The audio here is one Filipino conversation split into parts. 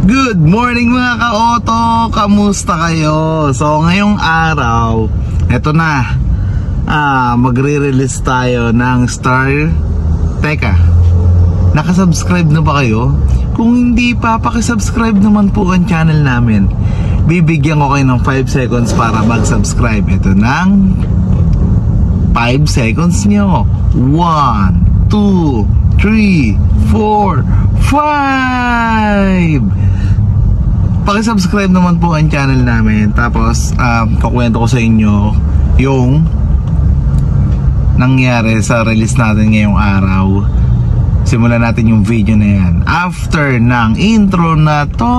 Good morning mga ka-auto! Kamusta kayo? So ngayong araw, eto na, magre-release tayo ng Star. Teka, nakasubscribe na ba kayo? Kung hindi pa, pakisubscribe naman po ang channel namin. Bibigyan ko kayo ng 5 seconds para mag-subscribe. Ito ng 5 seconds nyo. 1, 2, 3, 4, 5. Pakisubscribe naman po ang channel namin. Tapos kukwento ko sa inyo yung nangyari sa release natin ngayong araw. Simulan natin yung video na yan after ng intro na to.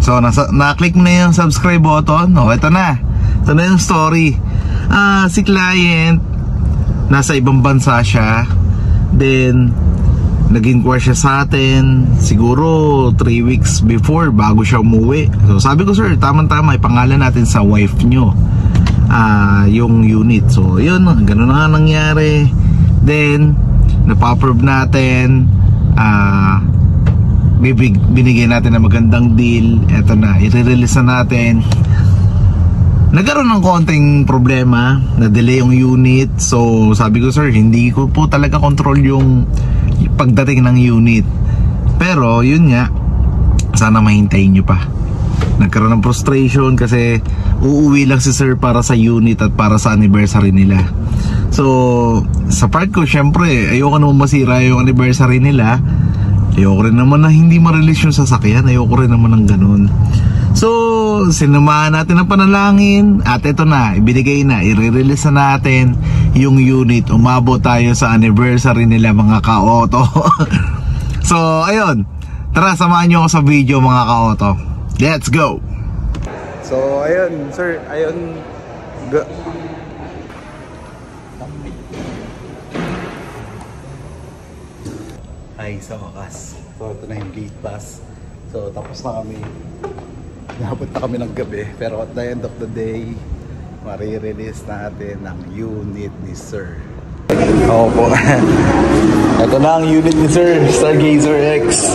So na-click mo na yung subscribe button. O, ito na. Ito na yung story. Si client nasa ibang bansa siya. Then nag-inquire siya sa atin siguro 3 weeks before bago siya umuwi. So sabi ko, sir, tama-tama, ipangalan natin sa wife nyo yung unit. So yun, ganun na nga nangyari. Then napa-approve natin. Binigyan natin ng magandang deal. Eto na, i-release na natin. Nagkaroon ng konting problema, na-delay yung unit. So sabi ko, sir, hindi ko po talaga control yung pagdating ng unit. Pero yun nga, sana mahintayin nyo pa. Nagkaroon ng frustration kasi uuwi lang si sir para sa unit at para sa anniversary nila. So sa part ko, syempre ayoko naman masira yung anniversary nila. Ayoko rin naman na hindi ma-release yung sasakyan. Ayoko rin naman ng ganun. So sinamahan natin ang panalangin. At ito na, ibinigay na, i-release na natin yung unit. Umabot tayo sa anniversary nila mga ka-auto. So ayun, tara, samahan nyo ako sa video mga ka-auto. Let's go. So ayun, sir, ayun, ay sa wakas. So ito na yung gate pass. So tapos na kami. Nabot na kami ng gabi. Pero at the end of the day, marirelease natin ang unit ni sir. Oo po. Ito na ang unit ni sir, Stargazer X.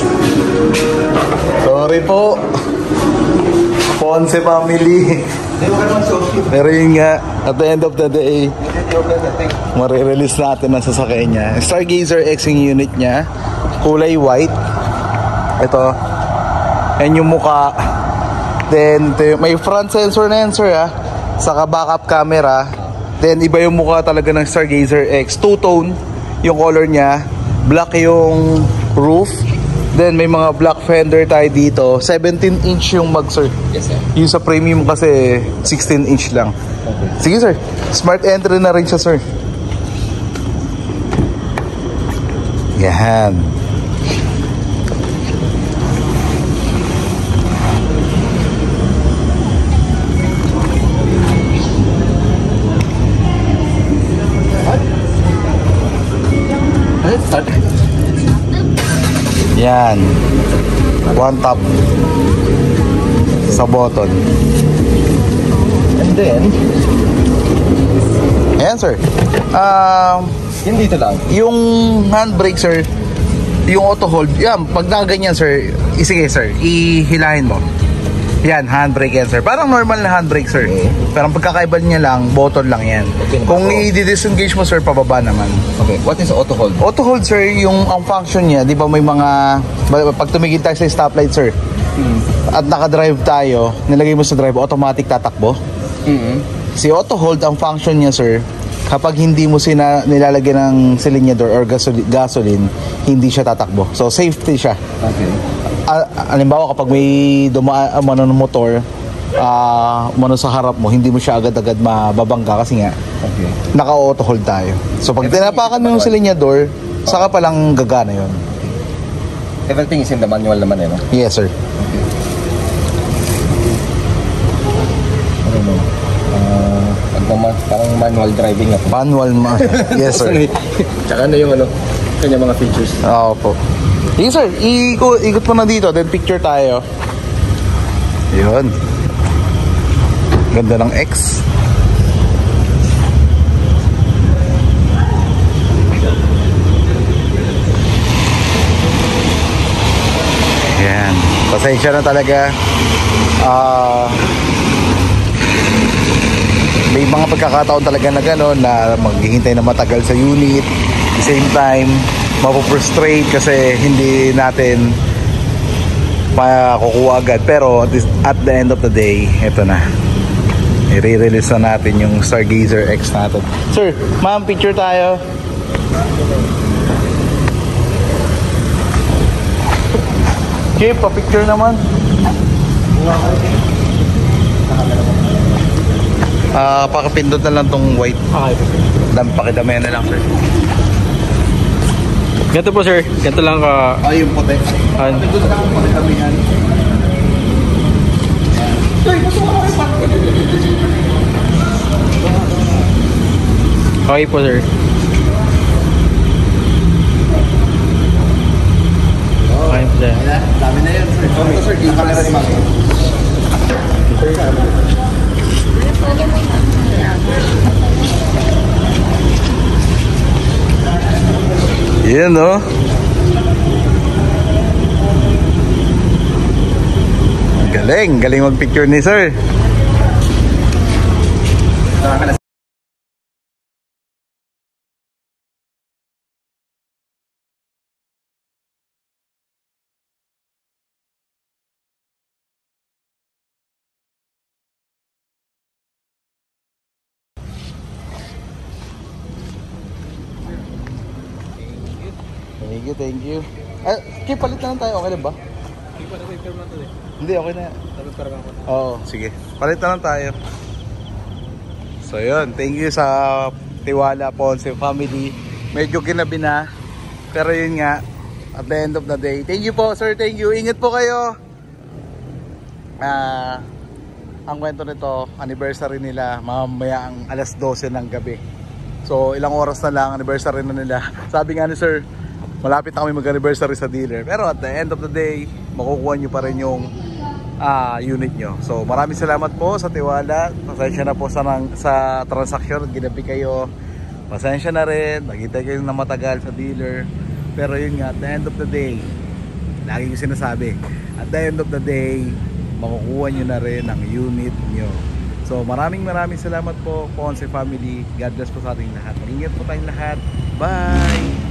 Sorry po, Ponce family. Pero yun nga, at the end of the day, marirelease natin ang sasakyan niya. Stargazer X yung unit niya, kulay white. Ito, yan yung muka. Then may front sensor na yan, sir, saka backup camera. Then iba yung muka talaga ng Stargazer X. Two-tone yung color niya. Black yung roof. Then may mga black fender tayo dito. 17-inch yung mag, sir. Yes, sir. Yung sa premium kasi 16-inch lang. Okay. Sige, sir. Smart entry na rin siya, sir. Yan. Yan. One tap sa button. And then, ayan, sir. yun dito lang. Yung handbrake, sir, yung auto hold, yan, pag nakaganyan, sir, sige, sir, ihilahin mo. Yan, handbrake yan, sir. Parang normal na handbrake, sir. Okay. Pero ang pagkakaiba niya lang, button lang yan. Okay, kung i-disengage mo, sir, pababa naman. Okay, what is auto hold? Auto hold, sir, yung ang function niya, di ba may mga, pag tumigil tayo sa stoplight, sir, at nakadrive tayo, nilagay mo sa drive, automatic tatakbo. Si auto hold, ang function niya, sir, kapag hindi mo nilalagyan ng silinyador or gasoline, hindi siya tatakbo. So safety siya. Okay. Halimbawa kapag may dumaan ng motor, umano sa harap mo, hindi mo siya agad-agad mababangga kasi nga naka-auto hold tayo. So pag tinapakan mo yung silinyador, saka palang gagana yun. Everything is in the manual naman, no? Yes, sir. I don't know. Parang manual driving na po. Manual yes sir. Tsaka na yung kanya mga features. Oo po. Sige sir, ikot mo na dito, then picture tayo. Yun. Ganda ng X. Yan. Pasensya na talaga. May mga pagkakataon talaga na gano'n na maghihintay na matagal sa unit. At the same time, mapuprostrate kasi hindi natin makukuha agad. Pero at the end of the day, eto na. I-release na natin yung Stargazer X natin. Sir, ma'am, picture tayo. Okay, pa-picture naman. Pakapindot na lang tong white. Pakidamay na lang, sir. Ganito po sir, ganito lang ka. Yung puti. Pindot na lang pakidamihan. Okay po sir. Okay po sir. Dami na yan, sir. Ito, sir, yung camera ni Maki. Yan, no? Galing mag-picture ni sir. Thank you. Okay, palit na lang tayo. Okay na ba? Hindi pa na-confirm na to eh. Hindi, okay na. Nag-confirm ako na. Oo, sige. Palit na lang tayo. So yun, thank you sa Tiwala Ponce family. Medyo ginabi na. Pero yun nga, at the end of the day. Thank you po, sir. Thank you. Ingat po kayo. Ang kwento nito, anniversary nila mamaya ang alas 12 ng gabi. So ilang oras na lang, anniversary na nila. Sabi nga ni sir, malapit na kami mag-anniversary sa dealer. Pero at the end of the day, makukuha nyo pa rin yung unit nyo. So maraming salamat po sa tiwala. Pasensya na po sa transaksyon. Ginabi kayo. Pasensya na rin. Naghintay kayo na matagal sa dealer. Pero yun nga, at the end of the day, lagi ko sinasabi, at the end of the day, makukuha nyo na rin ang unit nyo. So maraming salamat po, Ponce family. God bless po sa ating lahat. Ingat po tayong lahat. Bye!